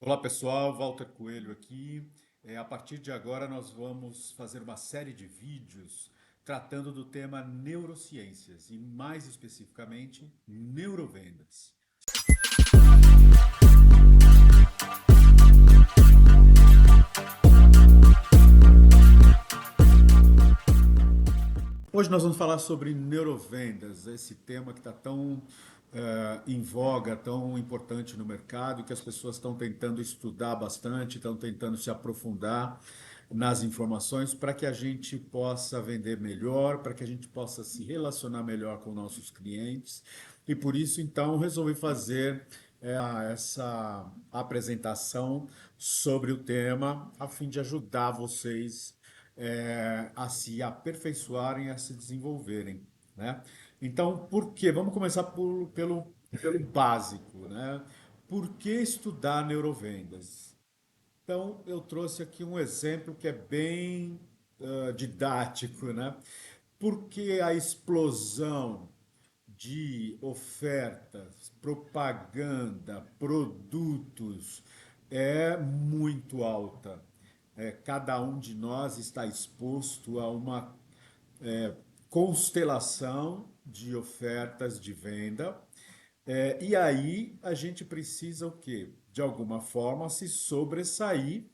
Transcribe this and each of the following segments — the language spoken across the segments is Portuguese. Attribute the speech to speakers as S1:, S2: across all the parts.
S1: Olá pessoal, Walter Coelho aqui. A partir de agora nós vamos fazer uma série de vídeos tratando do tema neurociências e mais especificamente neurovendas. Hoje nós vamos falar sobre neurovendas, esse tema que está tão em voga, tão importante no mercado, e que as pessoas estão tentando estudar bastante, estão tentando se aprofundar nas informações para que a gente possa vender melhor, para que a gente possa se relacionar melhor com nossos clientes. E por isso, então, resolvi fazer essa apresentação sobre o tema, a fim de ajudar vocês a se aperfeiçoarem, a se desenvolverem, né? Então, por quê? Vamos começar pelo básico, né? Por que estudar neurovendas? Então, eu trouxe aqui um exemplo que é bem didático, né? Porque a explosão de ofertas, propaganda, produtos é muito alta. Cada um de nós está exposto a uma constelação de ofertas de venda. E aí a gente precisa o quê? De alguma forma se sobressair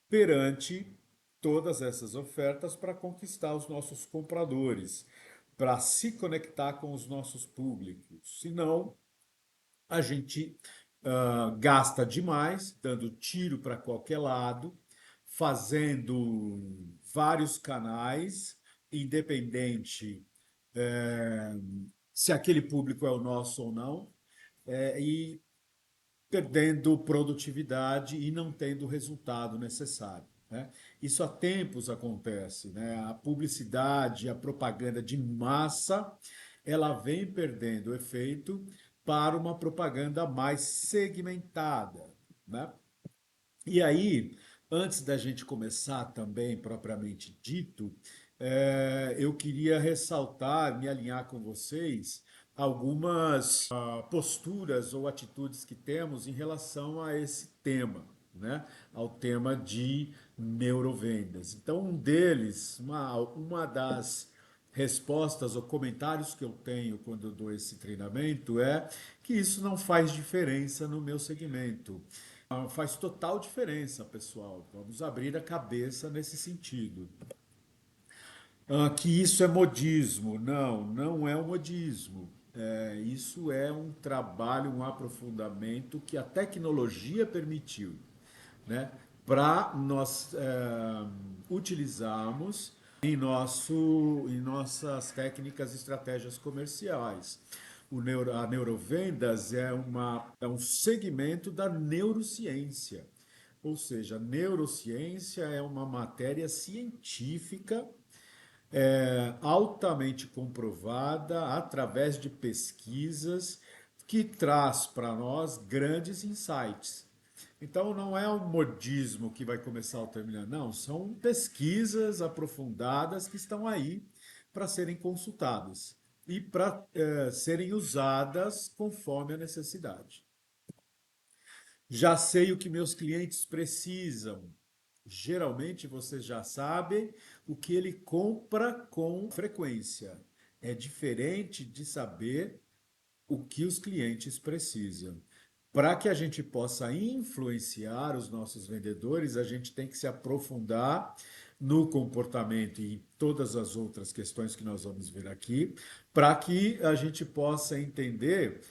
S1: perante todas essas ofertas para conquistar os nossos compradores, para se conectar com os nossos públicos. Senão, a gente gasta demais, dando tiro para qualquer lado, fazendo vários canais, independente é, se aquele público é o nosso ou não, e perdendo produtividade e não tendo o resultado necessário, né? Isso há tempos acontece, né? A publicidade, a propaganda de massa, ela vem perdendo efeito para uma propaganda mais segmentada, né? E aí, antes da gente começar também propriamente dito, eu queria ressaltar, me alinhar com vocês, algumas posturas ou atitudes que temos em relação a esse tema, né? Ao tema de neurovendas. Então, um deles, uma das respostas ou comentários que eu tenho quando eu dou esse treinamento é que isso não faz diferença no meu segmento. Faz total diferença, pessoal. Vamos abrir a cabeça nesse sentido. Que isso é modismo. Não, não é um modismo. Isso é um trabalho, um aprofundamento que a tecnologia permitiu, né, para nós utilizarmos em nossas técnicas e estratégias comerciais. A neurovendas é um segmento da neurociência, ou seja, a neurociência é uma matéria científica altamente comprovada através de pesquisas que traz para nós grandes insights. Então não é um modismo que vai começar ou terminar, não, são pesquisas aprofundadas que estão aí para serem consultadas e para serem usadas conforme a necessidade. Já sei o que meus clientes precisam. Geralmente vocês já sabem o que ele compra com frequência. É diferente de saber o que os clientes precisam. Para que a gente possa influenciar os nossos vendedores, a gente tem que se aprofundar no comportamento e em todas as outras questões que nós vamos ver aqui, para que a gente possa entender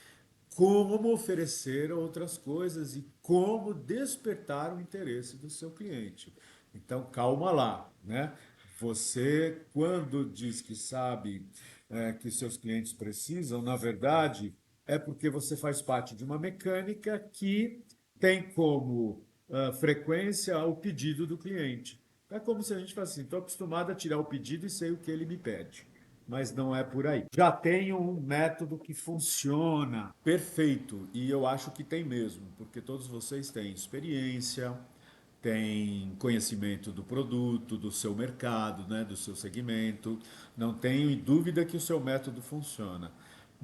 S1: como oferecer outras coisas e como despertar o interesse do seu cliente. Então, calma lá, né? Você, quando diz que sabe que seus clientes precisam, na verdade, é porque você faz parte de uma mecânica que tem como frequência o pedido do cliente. É como se a gente falasse assim, estou acostumado a tirar o pedido e sei o que ele me pede, mas não é por aí. Já tenho um método que funciona perfeito e eu acho que tem mesmo, porque todos vocês têm experiência, têm conhecimento do produto, do seu mercado, né, do seu segmento. Não tenho dúvida que o seu método funciona.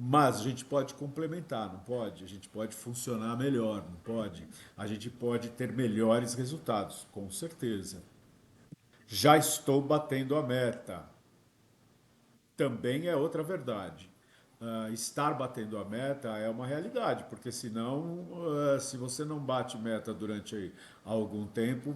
S1: Mas a gente pode complementar, não pode? A gente pode funcionar melhor, não pode? A gente pode ter melhores resultados, com certeza. Já estou batendo a meta. Também é outra verdade. Estar batendo a meta é uma realidade, porque senão, se você não bate meta durante algum tempo,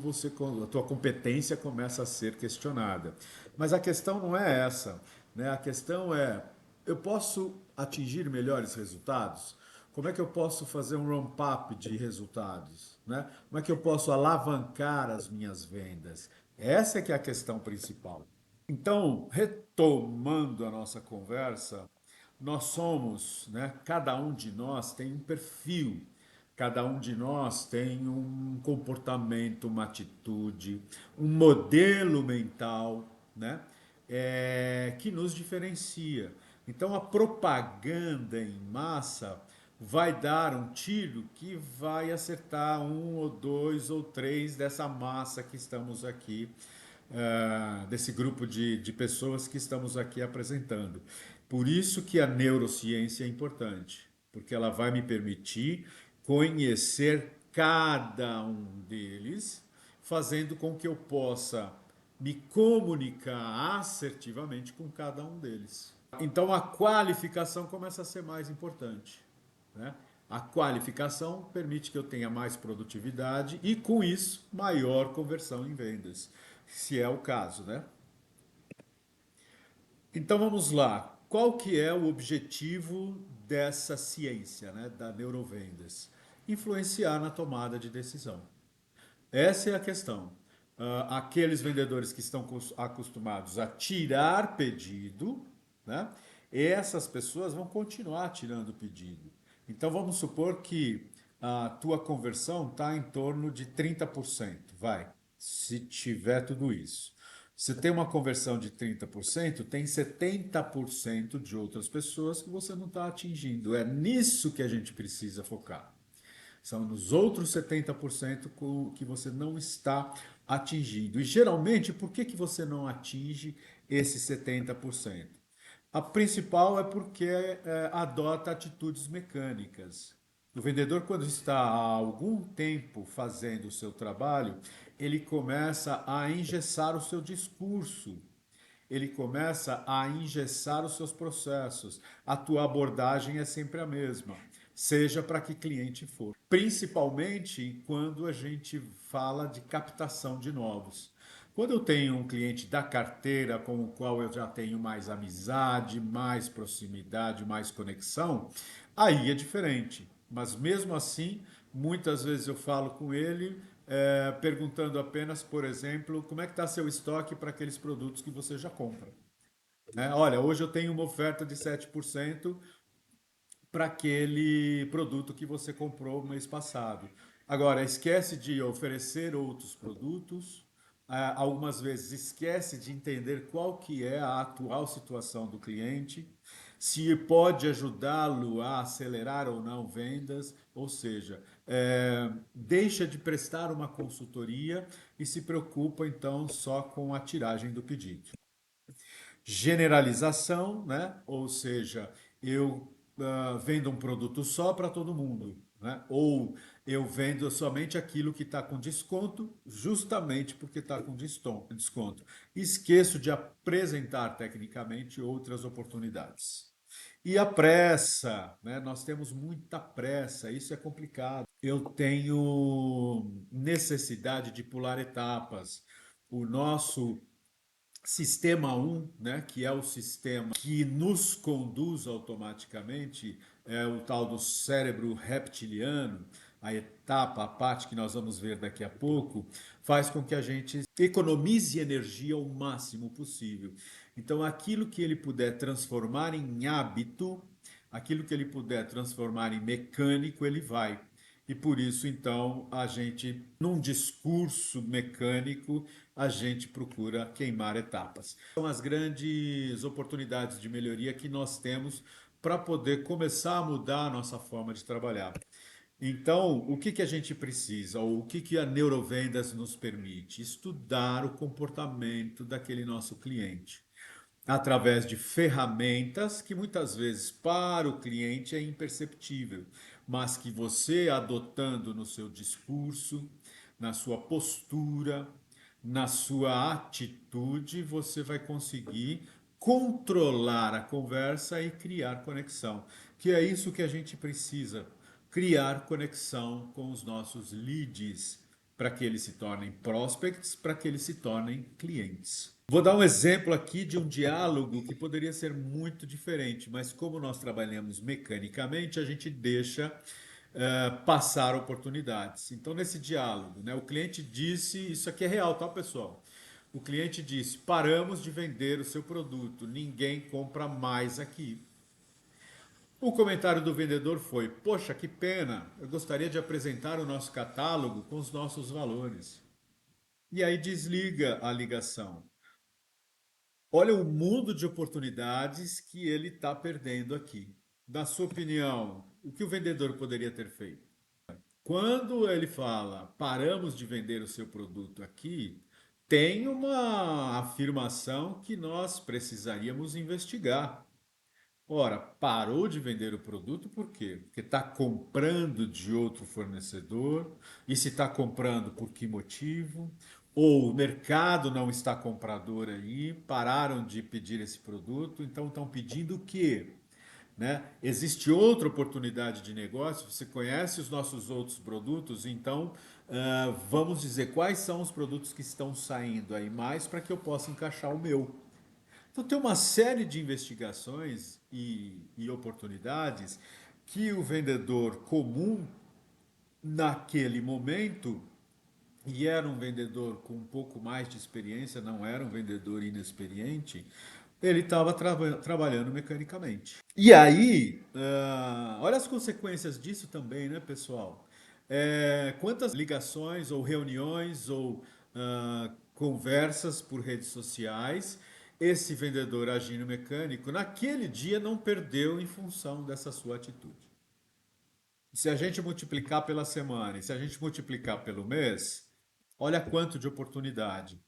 S1: a tua competência começa a ser questionada. Mas a questão não é essa, né? A questão é, eu posso atingir melhores resultados? Como é que eu posso fazer um ramp-up de resultados, né? Como é que eu posso alavancar as minhas vendas? Essa é que é a questão principal. Então, retomando a nossa conversa, nós somos, né? Cada um de nós tem um perfil, cada um de nós tem um comportamento, uma atitude, um modelo mental, né? Que nos diferencia. Então, a propaganda em massa vai dar um tiro que vai acertar um ou dois ou três dessa massa que estamos aqui desse grupo de pessoas que estamos aqui apresentando. Por isso que a neurociência é importante, porque ela vai me permitir conhecer cada um deles, fazendo com que eu possa me comunicar assertivamente com cada um deles. Então a qualificação começa a ser mais importante, né? A qualificação permite que eu tenha mais produtividade e, com isso, maior conversão em vendas, se é o caso, né? Então vamos lá. Qual que é o objetivo dessa ciência, né, da neurovendas? Influenciar na tomada de decisão. Essa é a questão. Aqueles vendedores que estão acostumados a tirar pedido, né? Essas pessoas vão continuar tirando pedido. Então vamos supor que a tua conversão está em torno de 30%, vai, se tiver tudo isso. Se tem uma conversão de 30%, tem 70% de outras pessoas que você não está atingindo. É nisso que a gente precisa focar. São nos outros 70% que você não está atingindo. E geralmente, por que que você não atinge esses 70%? A principal é porque adota atitudes mecânicas. O vendedor, quando está há algum tempo fazendo o seu trabalho, ele começa a engessar o seu discurso, ele começa a engessar os seus processos. A tua abordagem é sempre a mesma, seja para que cliente for. Principalmente quando a gente fala de captação de novos. Quando eu tenho um cliente da carteira com o qual eu já tenho mais amizade, mais proximidade, mais conexão, aí é diferente. Mas mesmo assim, muitas vezes eu falo com ele perguntando apenas, por exemplo, como é que está seu estoque para aqueles produtos que você já compra. Né? Olha, hoje eu tenho uma oferta de 7% para aquele produto que você comprou no mês passado. Agora, esquece de oferecer outros produtos, algumas vezes esquece de entender qual que é a atual situação do cliente, se pode ajudá-lo a acelerar ou não vendas, ou seja, deixa de prestar uma consultoria e se preocupa então só com a tiragem do pedido. Generalização, né? Ou seja, eu vendo um produto só para todo mundo, né? Ou eu vendo somente aquilo que está com desconto, justamente porque está com desconto. Esqueço de apresentar tecnicamente outras oportunidades. E a pressa, né? Nós temos muita pressa, isso é complicado. Eu tenho necessidade de pular etapas. O nosso Sistema um, né, que é o sistema que nos conduz automaticamente, é o tal do cérebro reptiliano, a etapa, a parte que nós vamos ver daqui a pouco, faz com que a gente economize energia o máximo possível. Então, aquilo que ele puder transformar em hábito, aquilo que ele puder transformar em mecânico, ele vai. E por isso, então, a gente, num discurso mecânico, a gente procura queimar etapas. São as grandes oportunidades de melhoria que nós temos para poder começar a mudar a nossa forma de trabalhar. Então, o que que a gente precisa, ou o que que a Neurovendas nos permite? Estudar o comportamento daquele nosso cliente. através de ferramentas que muitas vezes para o cliente é imperceptível, mas que você adotando no seu discurso, na sua postura, na sua atitude, você vai conseguir controlar a conversa e criar conexão, que é isso que a gente precisa, criar conexão com os nossos leads, para que eles se tornem prospects, para que eles se tornem clientes. Vou dar um exemplo aqui de um diálogo que poderia ser muito diferente, mas como nós trabalhamos mecanicamente, a gente deixa passar oportunidades. Então, nesse diálogo, né, o cliente disse: Isso aqui é real, tá, pessoal? O cliente disse: Paramos de vender o seu produto, ninguém compra mais aqui. O comentário do vendedor foi: Poxa, que pena, eu gostaria de apresentar o nosso catálogo com os nossos valores. E aí desliga a ligação. Olha o mundo de oportunidades que ele está perdendo aqui. Na sua opinião, o que o vendedor poderia ter feito? Quando ele fala paramos de vender o seu produto aqui, tem uma afirmação que nós precisaríamos investigar. Ora, parou de vender o produto por quê? Porque está comprando de outro fornecedor. E se está comprando, por que motivo? Ou o mercado não está comprador aí, pararam de pedir esse produto, então estão pedindo o quê? Né? Existe outra oportunidade de negócio, você conhece os nossos outros produtos, então vamos dizer quais são os produtos que estão saindo aí mais para que eu possa encaixar o meu. Então, tem uma série de investigações e oportunidades que o vendedor comum, naquele momento, e era um vendedor com um pouco mais de experiência, não era um vendedor inexperiente, ele estava trabalhando mecanicamente. E aí, olha as consequências disso também, né, pessoal? Quantas ligações ou reuniões ou conversas por redes sociais esse vendedor agindo mecânico naquele dia não perdeu em função dessa sua atitude? Se a gente multiplicar pela semana e se a gente multiplicar pelo mês, olha quanto de oportunidade.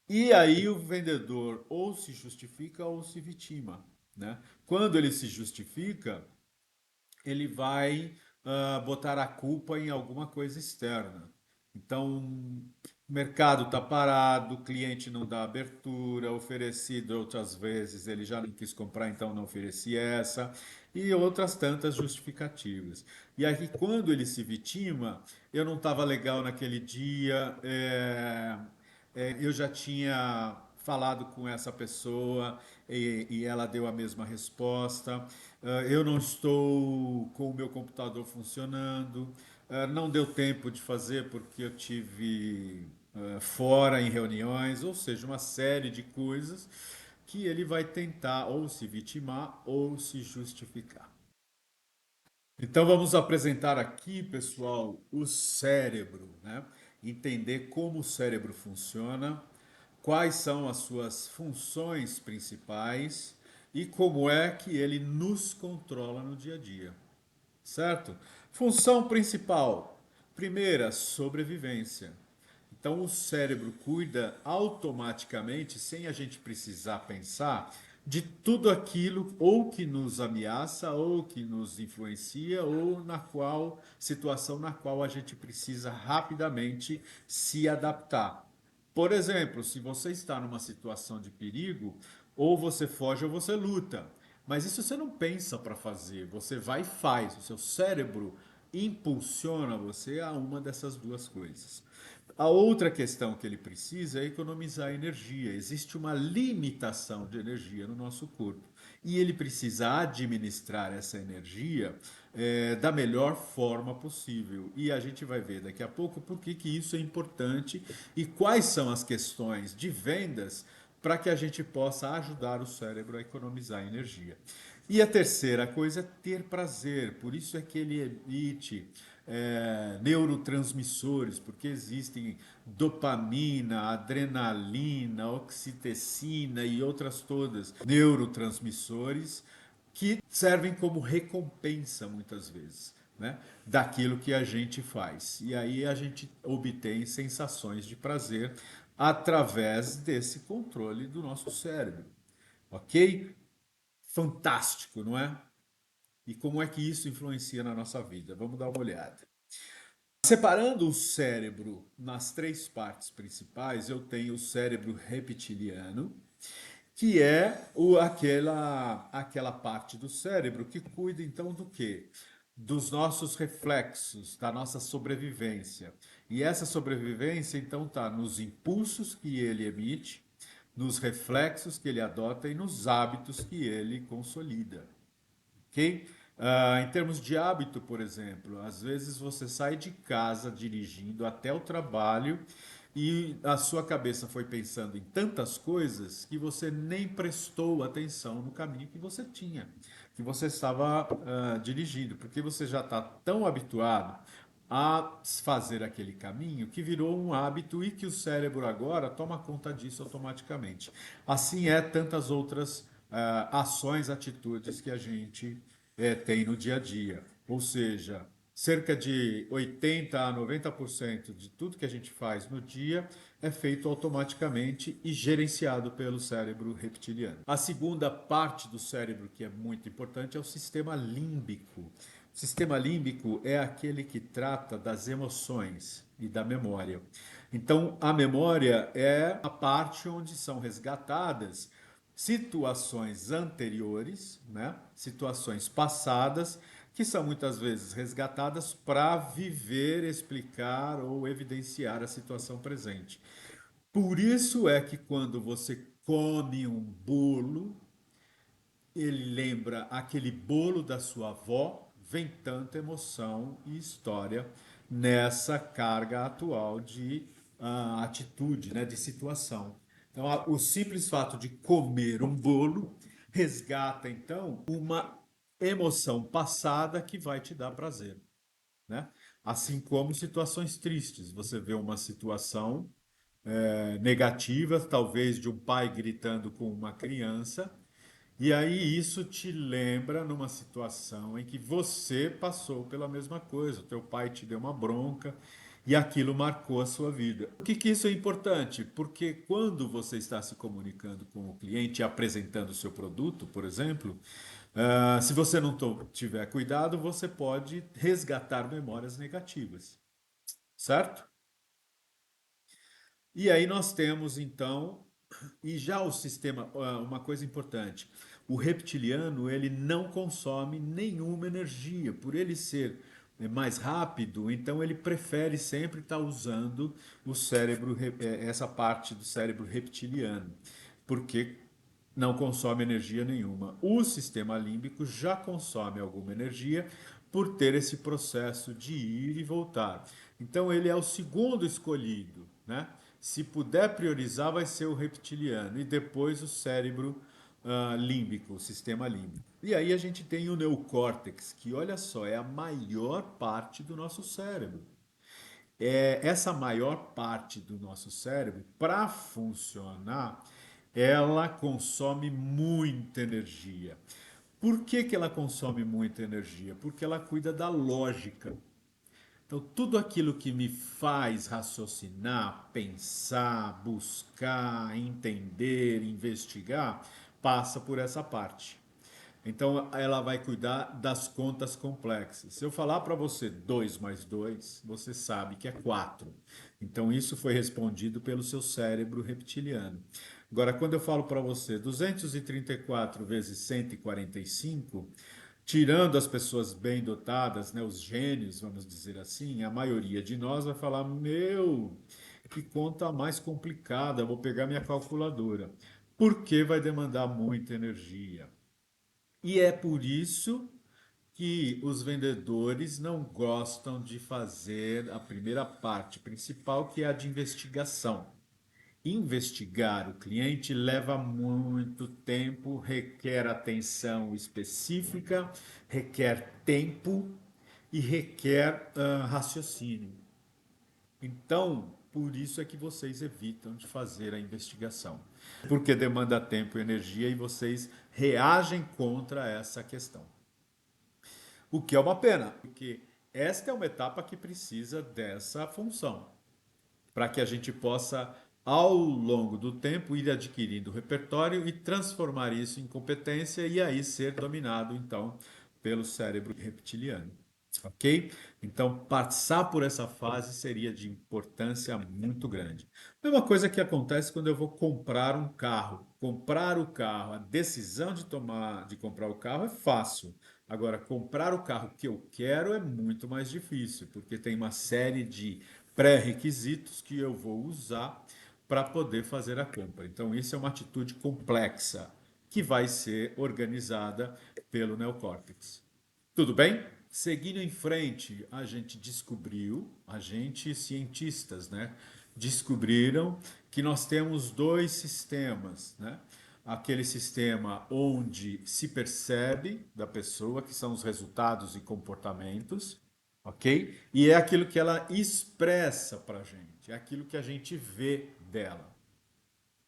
S1: E aí o vendedor ou se justifica ou se vitima, né? Quando ele se justifica, ele vai botar a culpa em alguma coisa externa. Então, o mercado está parado, o cliente não dá abertura, oferecido outras vezes, ele já não quis comprar, então não ofereci essa, e outras tantas justificativas. E aí, quando ele se vitima, eu não estava legal naquele dia, eu já tinha falado com essa pessoa e ela deu a mesma resposta. Eu não estou com o meu computador funcionando. Não deu tempo de fazer porque eu tive fora em reuniões, ou seja, uma série de coisas que ele vai tentar ou se vitimar ou se justificar. Então vamos apresentar aqui, pessoal, o cérebro, né? Entender como o cérebro funciona, quais são as suas funções principais e como é que ele nos controla no dia a dia, certo? Função principal: primeira, sobrevivência. Então o cérebro cuida automaticamente, sem a gente precisar pensar, de tudo aquilo ou que nos ameaça, ou que nos influencia, ou na qual situação na qual a gente precisa rapidamente se adaptar. Por exemplo, se você está numa situação de perigo, ou você foge ou você luta. Mas isso você não pensa para fazer, você vai e faz. O seu cérebro impulsiona você a uma dessas duas coisas. A outra questão que ele precisa é economizar energia. Existe uma limitação de energia no nosso corpo. E ele precisa administrar essa energia da melhor forma possível. E a gente vai ver daqui a pouco por que, que isso é importante e quais são as questões de vendas para que a gente possa ajudar o cérebro a economizar energia. E a terceira coisa é ter prazer, por isso é que ele emite neurotransmissores, porque existem dopamina, adrenalina, oxitocina e outras todas neurotransmissores que servem como recompensa muitas vezes, né, daquilo que a gente faz. E aí a gente obtém sensações de prazer através desse controle do nosso cérebro. ok? Fantástico, não é? E como é que isso influencia na nossa vida? Vamos dar uma olhada. Separando o cérebro nas três partes principais, eu tenho o cérebro reptiliano, que é aquela parte do cérebro que cuida então do quê? Dos nossos reflexos, da nossa sobrevivência. E essa sobrevivência então está nos impulsos que ele emite, nos reflexos que ele adota e nos hábitos que ele consolida. Ok? Em termos de hábito, por exemplo, às vezes você sai de casa dirigindo até o trabalho e a sua cabeça foi pensando em tantas coisas que você nem prestou atenção no caminho que você tinha, que você estava dirigindo, porque você já está tão habituado a fazer aquele caminho que virou um hábito e que o cérebro agora toma conta disso automaticamente. Assim é tantas outras ações, atitudes que a gente tem no dia a dia. Ou seja, cerca de 80 a 90% de tudo que a gente faz no dia é feito automaticamente e gerenciado pelo cérebro reptiliano. A segunda parte do cérebro que é muito importante é o sistema límbico. O sistema límbico é aquele que trata das emoções e da memória. Então, a memória é a parte onde são resgatadas situações anteriores, né? Situações passadas, que são muitas vezes resgatadas para viver, explicar ou evidenciar a situação presente. Por isso é que quando você come um bolo, ele lembra aquele bolo da sua avó, vem tanta emoção e história nessa carga atual de atitude, né, de situação. Então, o simples fato de comer um bolo resgata, então, uma emoção passada que vai te dar prazer, né? Assim como situações tristes. Você vê uma situação negativa, talvez de um pai gritando com uma criança, e aí isso te lembra numa situação em que você passou pela mesma coisa, o teu pai te deu uma bronca e aquilo marcou a sua vida. Por que que isso é importante? Porque quando você está se comunicando com o cliente e apresentando o seu produto, por exemplo, se você não tiver cuidado, você pode resgatar memórias negativas, certo? E aí nós temos então, e já o sistema, uma coisa importante, o reptiliano ele não consome nenhuma energia, por ele ser mais rápido, então ele prefere sempre estar usando o cérebro, essa parte do cérebro reptiliano, porque não consome energia nenhuma. O sistema límbico já consome alguma energia por ter esse processo de ir e voltar. Então ele é o segundo escolhido, né? Se puder priorizar, vai ser o reptiliano e depois o cérebro límbico, o sistema límbico. E aí a gente tem o neocórtex, que olha só, é a maior parte do nosso cérebro. Essa maior parte do nosso cérebro, para funcionar, ela consome muita energia. Por que que ela consome muita energia? Porque ela cuida da lógica. Então, tudo aquilo que me faz raciocinar, pensar, buscar, entender, investigar, passa por essa parte. Então, ela vai cuidar das contas complexas. Se eu falar para você 2 mais 2, você sabe que é 4. Então, isso foi respondido pelo seu cérebro reptiliano. Agora, quando eu falo para você 234 vezes 145, tirando as pessoas bem dotadas, né, os gênios, vamos dizer assim, a maioria de nós vai falar: meu, que conta mais complicada, vou pegar minha calculadora. Porque vai demandar muita energia. E é por isso que os vendedores não gostam de fazer a primeira parte principal, que é a de investigação. Investigar o cliente leva muito tempo, requer atenção específica, requer tempo e requer raciocínio. Então, por isso é que vocês evitam de fazer a investigação, porque demanda tempo e energia e vocês reagem contra essa questão. O que é uma pena, porque esta é uma etapa que precisa dessa função, para que a gente possa ao longo do tempo, ir adquirindo repertório e transformar isso em competência e aí ser dominado, então, pelo cérebro reptiliano. Ok? Então, passar por essa fase seria de importância muito grande. Mesma coisa que acontece quando eu vou comprar um carro. Comprar o carro, a decisão de tomar, de comprar o carro é fácil. Agora, comprar o carro que eu quero é muito mais difícil, porque tem uma série de pré-requisitos que eu vou usar para poder fazer a compra. Então, isso é uma atitude complexa que vai ser organizada pelo neocórtex. Tudo bem? Seguindo em frente, a gente descobriu, a gente, cientistas, né, descobriram que nós temos dois sistemas, né? Aquele sistema onde se percebe da pessoa, que são os resultados e comportamentos, ok? E é aquilo que ela expressa para a gente, é aquilo que a gente vê dela,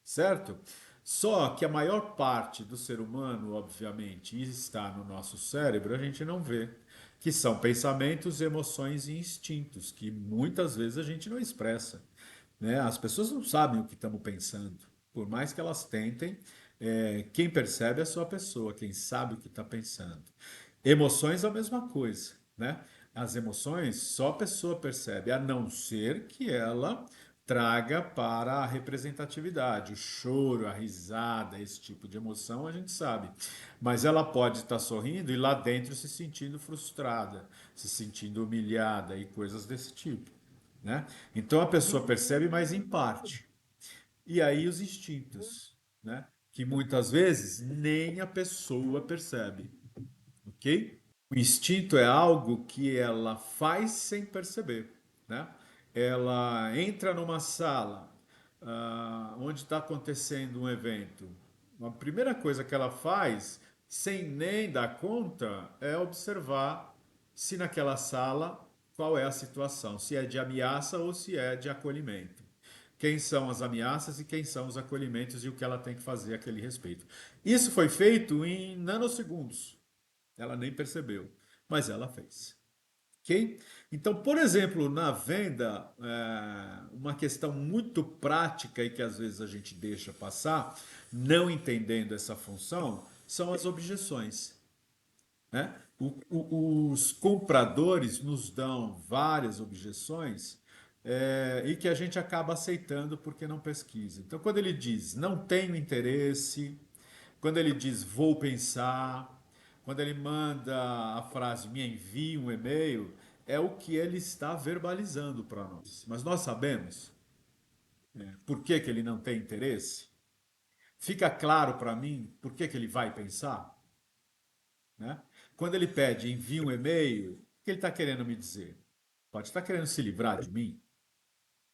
S1: certo? Só que a maior parte do ser humano, obviamente, está no nosso cérebro, a gente não vê, que são pensamentos, emoções e instintos, que muitas vezes a gente não expressa, né? As pessoas não sabem o que estamos pensando, por mais que elas tentem, quem percebe é só a pessoa, quem sabe o que está pensando. Emoções é a mesma coisa, né? As emoções só a pessoa percebe, a não ser que ela traga para a representatividade. O choro, a risada, esse tipo de emoção a gente sabe. Mas ela pode estar sorrindo e lá dentro se sentindo frustrada, se sentindo humilhada e coisas desse tipo, né? Então a pessoa percebe, mas em parte. E aí os instintos, né? Que muitas vezes nem a pessoa percebe, ok? O instinto é algo que ela faz sem perceber, né? Ela entra numa sala, onde está acontecendo um evento. A primeira coisa que ela faz, sem nem dar conta, é observar se naquela sala qual é a situação, se é de ameaça ou se é de acolhimento. Quem são as ameaças e quem são os acolhimentos e o que ela tem que fazer a aquele respeito. Isso foi feito em nanosegundos. Ela nem percebeu, mas ela fez. Ok? Então, por exemplo, na venda, uma questão muito prática e que às vezes a gente deixa passar, não entendendo essa função, são as objeções, né? Os compradores nos dão várias objeções e que a gente acaba aceitando porque não pesquisa. Então, quando ele diz não tenho interesse, quando ele diz vou pensar, quando ele manda a frase me envie um e-mail, é o que ele está verbalizando para nós. Mas nós sabemos por que, que ele não tem interesse? Fica claro para mim por que, que ele vai pensar? Né? Quando ele pede envie um e-mail, o que ele está querendo me dizer? Pode estar querendo se livrar de mim,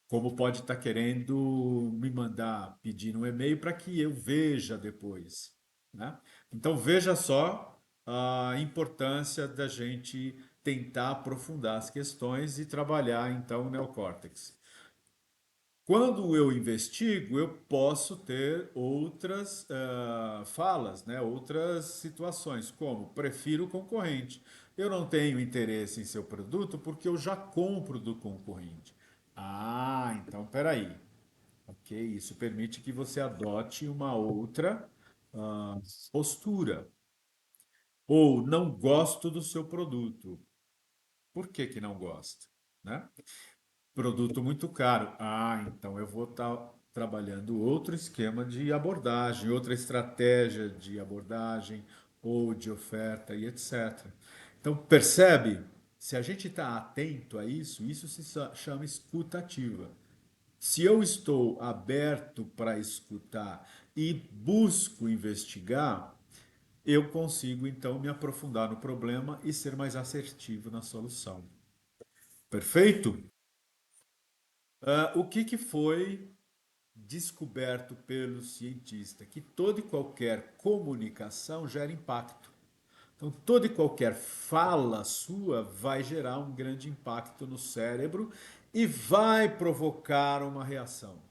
S1: como pode estar querendo me mandar pedir um e-mail para que eu veja depois, né? Então veja só a importância da gente tentar aprofundar as questões e trabalhar então o neocórtex. Quando eu investigo, eu posso ter outras falas, né? Outras situações, como prefiro o concorrente. Eu não tenho interesse em seu produto porque eu já compro do concorrente. Ah, então peraí. Ok, isso permite que você adote uma outra ah, postura. Ou não gosto do seu produto. Por que que não gosta? Né? Produto muito caro. Ah, então eu vou estar trabalhando outro esquema de abordagem, outra estratégia de abordagem ou de oferta e etc. Então, percebe? Se a gente está atento a isso, isso se chama escuta ativa. Se eu estou aberto para escutar e busco investigar, eu consigo então me aprofundar no problema e ser mais assertivo na solução. Perfeito? O que foi descoberto pelo cientista? Que toda e qualquer comunicação gera impacto. Então, toda e qualquer fala sua vai gerar um grande impacto no cérebro e vai provocar uma reação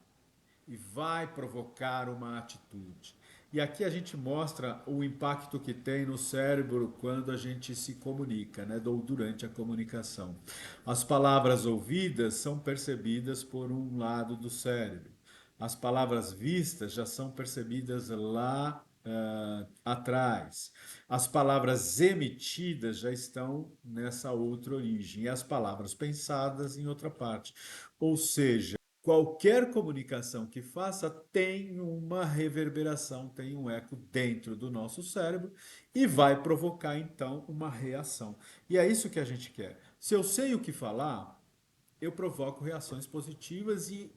S1: e vai provocar uma atitude. E aqui a gente mostra o impacto que tem no cérebro quando a gente se comunica, né, ou durante a comunicação. As palavras ouvidas são percebidas por um lado do cérebro. As palavras vistas já são percebidas lá atrás. As palavras emitidas já estão nessa outra origem. E as palavras pensadas em outra parte. Ou seja, qualquer comunicação que faça tem uma reverberação, tem um eco dentro do nosso cérebro e vai provocar então uma reação. E é isso que a gente quer. Se eu sei o que falar, eu provoco reações positivas e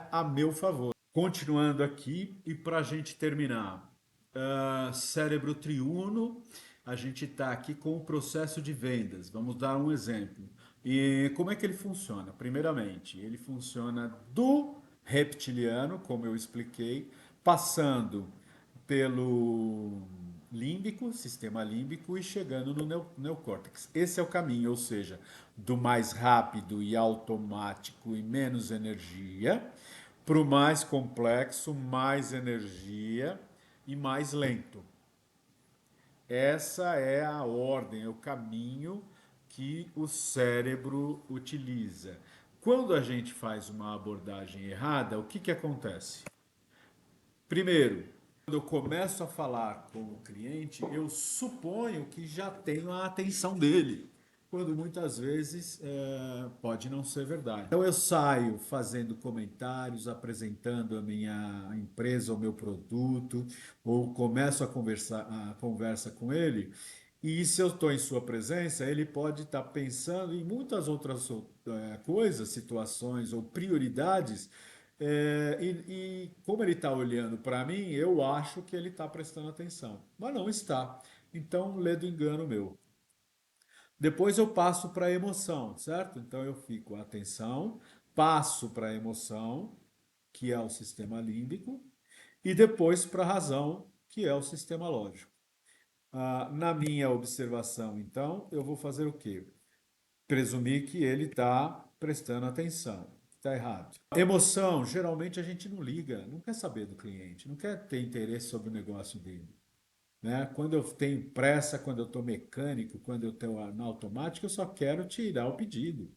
S1: a meu favor. Continuando aqui, e para a gente terminar, cérebro triuno, a gente está aqui com o processo de vendas. Vamos dar um exemplo. E como é que ele funciona? Primeiramente, ele funciona do reptiliano, como eu expliquei, passando pelo límbico, sistema límbico e chegando no neocórtex. Esse é o caminho, ou seja, do mais rápido e automático e menos energia para o mais complexo, mais energia e mais lento. Essa é a ordem, é o caminho que o cérebro utiliza. Quando a gente faz uma abordagem errada, o que, que acontece? Primeiro, quando eu começo a falar com o cliente, eu suponho que já tenho a atenção dele, quando muitas vezes pode não ser verdade. Então eu saio fazendo comentários, apresentando a minha empresa, o meu produto, ou começo a conversa com ele, e se eu estou em sua presença, ele pode estar pensando em muitas outras coisas, situações ou prioridades e como ele está olhando para mim, eu acho que ele está prestando atenção, mas não está. Então, lê do engano meu. Depois eu passo para a emoção, certo? Então eu fico atenção, passo para a emoção, que é o sistema límbico, e depois para a razão, que é o sistema lógico. Na minha observação, então, eu vou fazer o quê? Presumir que ele está prestando atenção. Está errado. Emoção, geralmente a gente não liga, não quer saber do cliente, não quer ter interesse sobre o negócio dele. Né? Quando eu tenho pressa, quando eu estou mecânico, quando eu estou na automática, eu só quero tirar o pedido.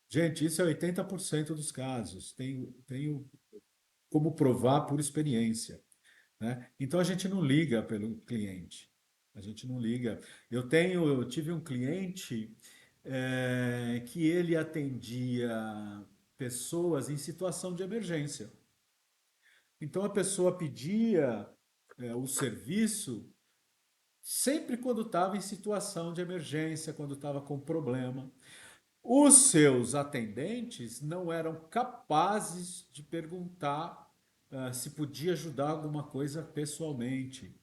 S1: Gente, isso é 80% dos casos. Tenho como provar por experiência. Né? Então a gente não liga pelo cliente. A gente não liga. Eu tive um cliente que ele atendia pessoas em situação de emergência. Então a pessoa pedia o serviço sempre quando estava em situação de emergência, quando estava com problema. Os seus atendentes não eram capazes de perguntar se podia ajudar alguma coisa pessoalmente.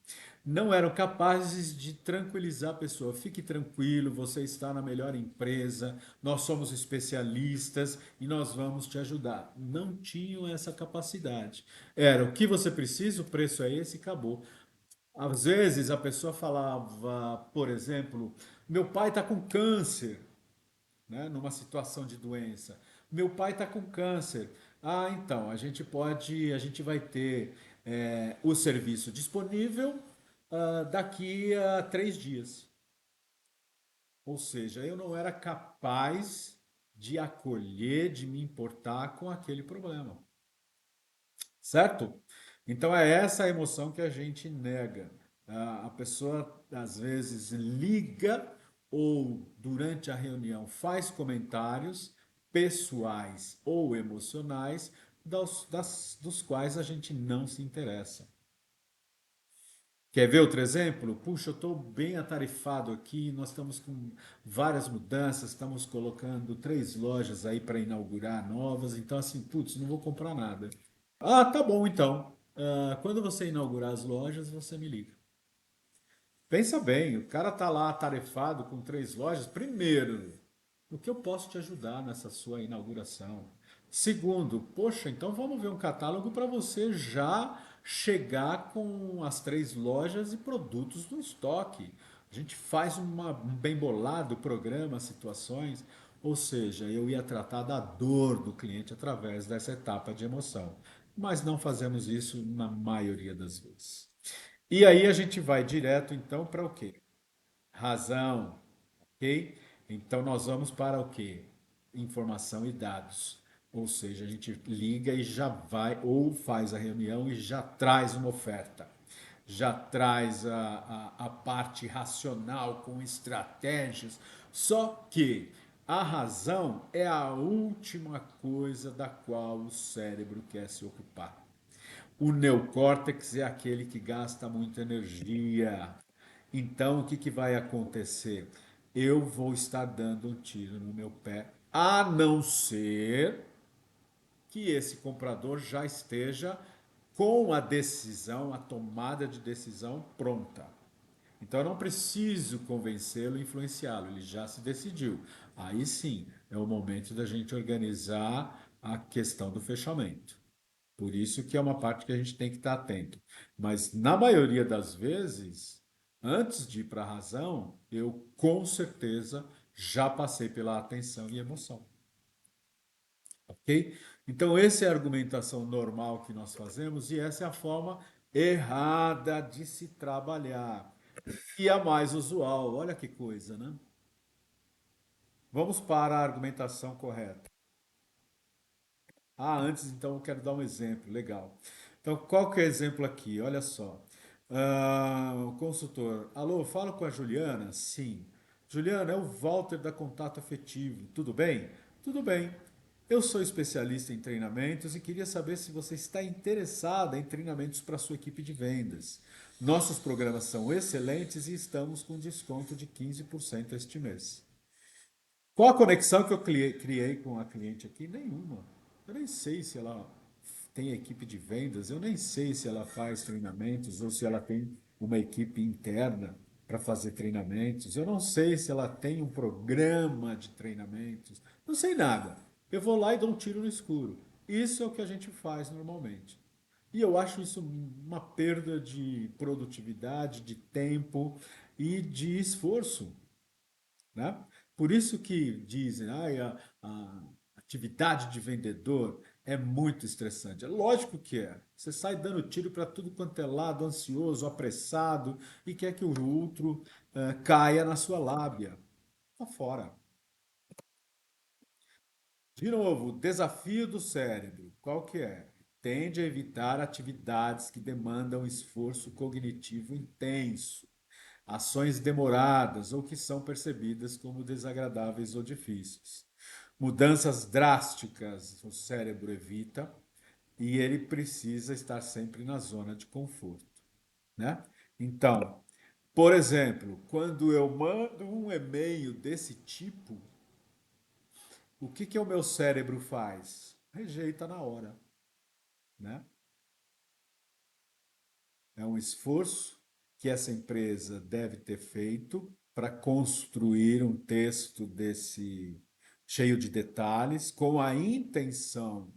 S1: Não eram capazes de tranquilizar a pessoa. Fique tranquilo, você está na melhor empresa, nós somos especialistas e nós vamos te ajudar. Não tinham essa capacidade. Era o que você precisa, o preço é esse e acabou. Às vezes a pessoa falava, por exemplo, meu pai está com câncer, né, numa situação de doença. Meu pai está com câncer. Ah, então, a gente vai ter o serviço disponível daqui a 3 dias. Ou seja, eu não era capaz de acolher, de me importar com aquele problema. Certo? Então é essa a emoção que a gente nega. A pessoa às vezes liga ou durante a reunião faz comentários pessoais ou emocionais dos quais a gente não se interessa. Quer ver outro exemplo? Puxa, eu estou bem atarefado aqui, nós estamos com várias mudanças, estamos colocando 3 lojas aí para inaugurar novas, então assim, putz, não vou comprar nada. Ah, tá bom então. Quando você inaugurar as lojas, você me liga. Pensa bem, o cara tá lá atarefado com 3 lojas. Primeiro, o que eu posso te ajudar nessa sua inauguração? Segundo, poxa, então vamos ver um catálogo para você já chegar com as 3 lojas e produtos no estoque. A gente faz um bem bolado programa, situações, ou seja, eu ia tratar da dor do cliente através dessa etapa de emoção. Mas não fazemos isso na maioria das vezes. E aí a gente vai direto então para o quê? Razão, ok? Então nós vamos para o quê? Informação e dados. Ou seja, a gente liga e já vai, ou faz a reunião e já traz uma oferta. Já traz a parte racional com estratégias. Só que a razão é a última coisa da qual o cérebro quer se ocupar. O neocórtex é aquele que gasta muita energia. Então, o que, que vai acontecer? Eu vou estar dando um tiro no meu pé, a não ser que esse comprador já esteja com a decisão, a tomada de decisão pronta. Então eu não preciso convencê-lo, influenciá-lo, ele já se decidiu. Aí sim, é o momento da gente organizar a questão do fechamento. Por isso que é uma parte que a gente tem que estar atento. Mas na maioria das vezes, antes de ir para a razão, eu com certeza já passei pela atenção e emoção. Ok? Então, essa é a argumentação normal que nós fazemos e essa é a forma errada de se trabalhar. E a mais usual, olha que coisa, né? Vamos para a argumentação correta. Ah, antes então eu quero dar um exemplo, legal. Então, qual que é o exemplo aqui? Olha só. O consultor, alô, falo com a Juliana? Sim. Juliana, é o Walter da Contato Afetivo. Tudo bem? Tudo bem. Eu sou especialista em treinamentos e queria saber se você está interessada em treinamentos para a sua equipe de vendas. Nossos programas são excelentes e estamos com desconto de 15% este mês. Qual a conexão que eu criei com a cliente aqui? Nenhuma. Eu nem sei se ela tem equipe de vendas, eu nem sei se ela faz treinamentos ou se ela tem uma equipe interna para fazer treinamentos. Eu não sei se ela tem um programa de treinamentos. Não sei nada. Eu vou lá e dou um tiro no escuro. Isso é o que a gente faz normalmente. E eu acho isso uma perda de produtividade, de tempo e de esforço, né? Por isso que dizem, a atividade de vendedor é muito estressante. É lógico que é. Você sai dando tiro para tudo quanto é lado, ansioso, apressado e quer que o outro caia na sua lábia. Tá fora. De novo, desafio do cérebro. Qual que é? Tende a evitar atividades que demandam esforço cognitivo intenso, ações demoradas ou que são percebidas como desagradáveis ou difíceis. Mudanças drásticas o cérebro evita e ele precisa estar sempre na zona de conforto, né? Então, por exemplo, quando eu mando um e-mail desse tipo, o que que o meu cérebro faz? Rejeita na hora, né? É um esforço que essa empresa deve ter feito para construir um texto desse cheio de detalhes, com a intenção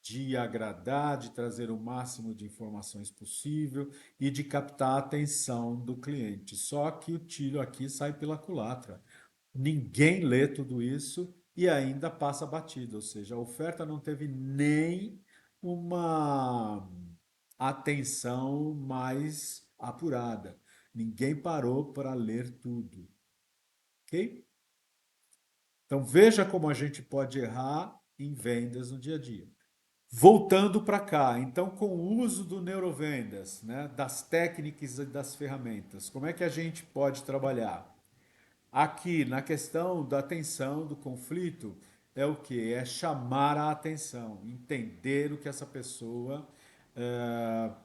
S1: de agradar, de trazer o máximo de informações possível e de captar a atenção do cliente. Só que o tiro aqui sai pela culatra. Ninguém lê tudo isso e ainda passa batido, ou seja, a oferta não teve nem uma atenção mais apurada. Ninguém parou para ler tudo, ok? Então veja como a gente pode errar em vendas no dia a dia. Voltando para cá, então com o uso do neurovendas, né, das técnicas e das ferramentas, como é que a gente pode trabalhar? Aqui, na questão da atenção, do conflito, é o que? É chamar a atenção, entender o que essa pessoa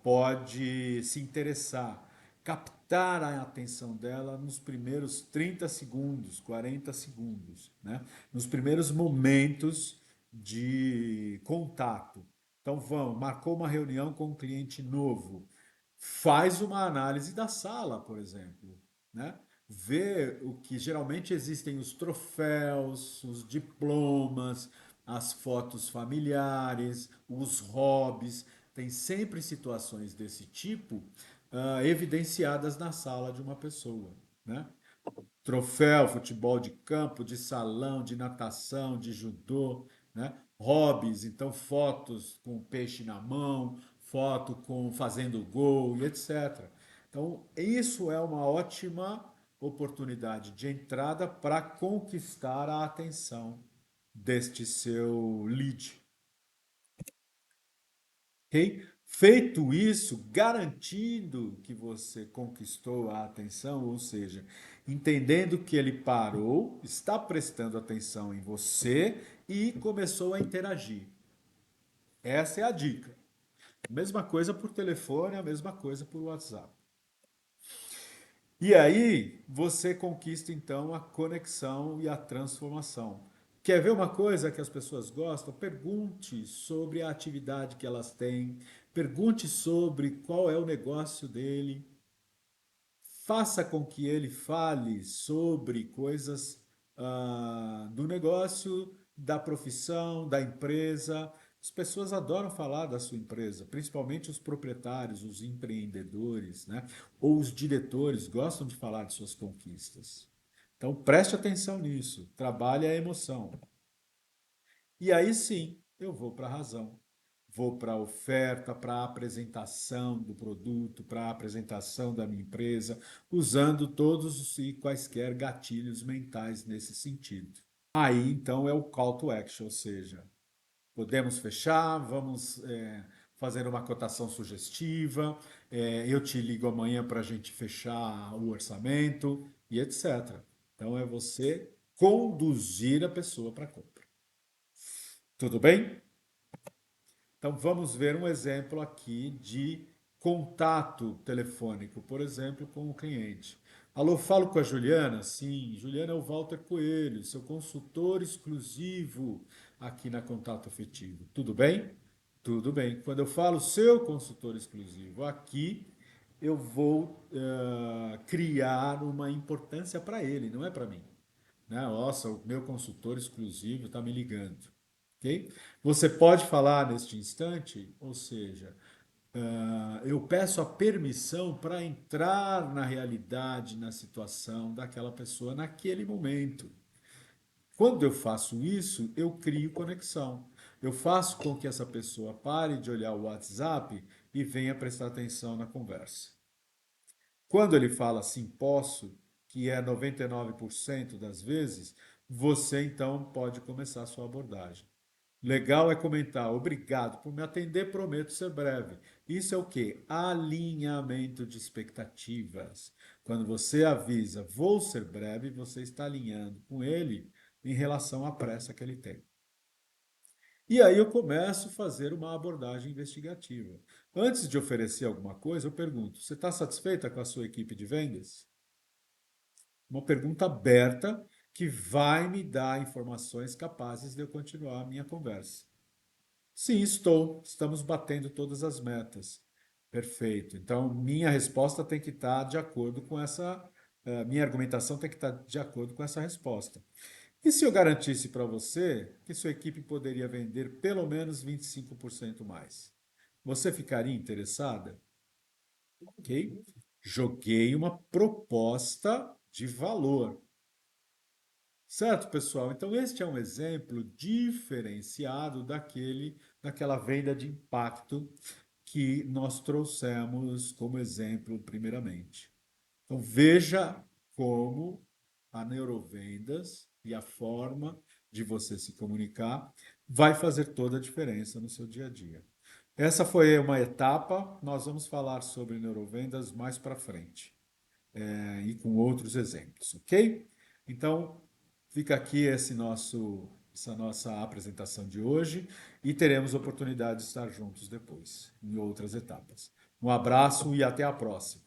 S1: pode se interessar, captar a atenção dela nos primeiros 30 segundos, 40 segundos, né? Nos primeiros momentos de contato. Então, vamos, marcou uma reunião com um cliente novo, faz uma análise da sala, por exemplo, né? Vê o que geralmente existem os troféus, os diplomas, as fotos familiares, os hobbies. Tem sempre situações desse tipo evidenciadas na sala de uma pessoa, né? Troféu, futebol de campo, de salão, de natação, de judô, né? Hobbies, então fotos com peixe na mão, foto com fazendo gol e etc. Então, isso é uma ótima oportunidade de entrada para conquistar a atenção deste seu lead, ok? Feito isso, garantindo que você conquistou a atenção, ou seja, entendendo que ele parou, está prestando atenção em você e começou a interagir. Essa é a dica. Mesma coisa por telefone, a mesma coisa por WhatsApp. E aí você conquista então a conexão e a transformação. Quer ver uma coisa que as pessoas gostam? Pergunte sobre a atividade que elas têm, pergunte sobre qual é o negócio dele, faça com que ele fale sobre coisas do negócio, da profissão, da empresa. As pessoas adoram falar da sua empresa, principalmente os proprietários, os empreendedores, né? Ou os diretores gostam de falar de suas conquistas. Então preste atenção nisso, trabalhe a emoção. E aí sim, eu vou para a razão. Vou para a oferta, para a apresentação do produto, para a apresentação da minha empresa, usando todos os e quaisquer gatilhos mentais nesse sentido. Aí então é o call to action, ou seja, podemos fechar, vamos fazer uma cotação sugestiva, eu te ligo amanhã para a gente fechar o orçamento e etc. Então é você conduzir a pessoa para a compra. Tudo bem? Então vamos ver um exemplo aqui de contato telefônico, por exemplo, com o cliente. Alô, falo com a Juliana? Sim, Juliana é o Walter Coelho, seu consultor exclusivo aqui na Contato Afetivo. Tudo bem? Tudo bem. Quando eu falo seu consultor exclusivo aqui, eu vou criar uma importância para ele, não é para mim, né? Nossa, o meu consultor exclusivo está me ligando. Ok? Você pode falar neste instante, ou seja, eu peço a permissão para entrar na realidade, na situação daquela pessoa naquele momento. Quando eu faço isso, eu crio conexão. Eu faço com que essa pessoa pare de olhar o WhatsApp e venha prestar atenção na conversa. Quando ele fala assim, posso, que é 99% das vezes, você então pode começar a sua abordagem. Legal é comentar, obrigado por me atender, prometo ser breve. Isso é o quê? Alinhamento de expectativas. Quando você avisa, vou ser breve, você está alinhando com ele em relação à pressa que ele tem. E aí eu começo a fazer uma abordagem investigativa. Antes de oferecer alguma coisa, eu pergunto: você está satisfeita com a sua equipe de vendas? Uma pergunta aberta que vai me dar informações capazes de eu continuar a minha conversa. Sim, estou. Estamos batendo todas as metas. Perfeito. Então, minha resposta tem que estar de acordo com essa. Minha argumentação tem que estar de acordo com essa resposta. E se eu garantisse para você que sua equipe poderia vender pelo menos 25% mais? Você ficaria interessada? Ok? Joguei uma proposta de valor. Certo, pessoal? Então, este é um exemplo diferenciado daquela venda de impacto que nós trouxemos como exemplo primeiramente. Então, veja como a neurovendas e a forma de você se comunicar vai fazer toda a diferença no seu dia a dia. Essa foi uma etapa, nós vamos falar sobre neurovendas mais para frente, e com outros exemplos, ok? Então, fica aqui essa nossa apresentação de hoje e teremos oportunidade de estar juntos depois, em outras etapas. Um abraço e até a próxima.